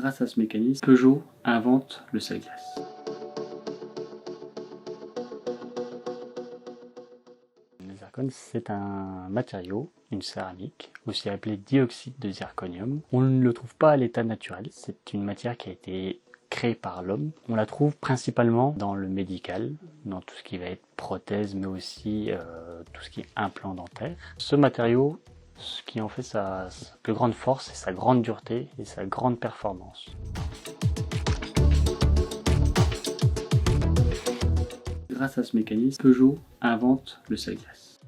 Grâce à ce mécanisme, Peugeot invente le sel-glace. Le zircone, c'est un matériau, une céramique, aussi appelée dioxyde de zirconium. On ne le trouve pas à l'état naturel, c'est une matière qui a été créée par l'homme. On la trouve principalement dans le médical, dans tout ce qui va être prothèse, mais aussi tout ce qui est implant dentaire. Ce matériau, ce qui en fait sa plus grande force, c'est sa grande dureté et sa grande performance. Grâce à ce mécanisme, Peugeot invente le sel-glace.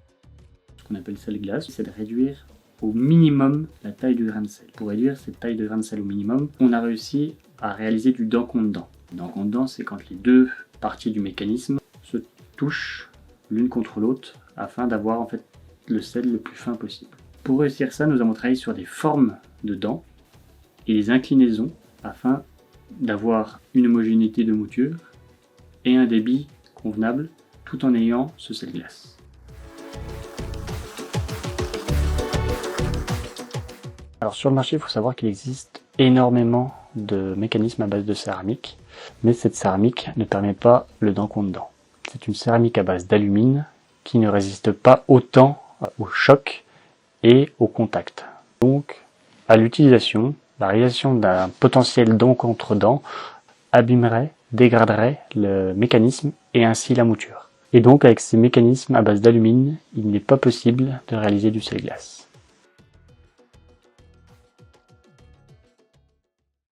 Ce qu'on appelle sel-glace, c'est de réduire au minimum la taille du grain de sel. Pour réduire cette taille de grain de sel au minimum, on a réussi à réaliser du dent contre dent. Dent contre dent, c'est quand les deux parties du mécanisme se touchent l'une contre l'autre afin d'avoir en fait le sel le plus fin possible. Pour réussir ça, nous avons travaillé sur des formes de dents et des inclinaisons afin d'avoir une homogénéité de mouture et un débit convenable tout en ayant ce sel-glace. Alors sur le marché, il faut savoir qu'il existe énormément de mécanismes à base de céramique, mais cette céramique ne permet pas le dent contre dent. C'est une céramique à base d'alumine qui ne résiste pas autant au choc et au contact. Donc, à l'utilisation, la réalisation d'un potentiel dent contre dent abîmerait, dégraderait le mécanisme et ainsi la mouture. Et donc, avec ces mécanismes à base d'alumine, il n'est pas possible de réaliser du sel-glace.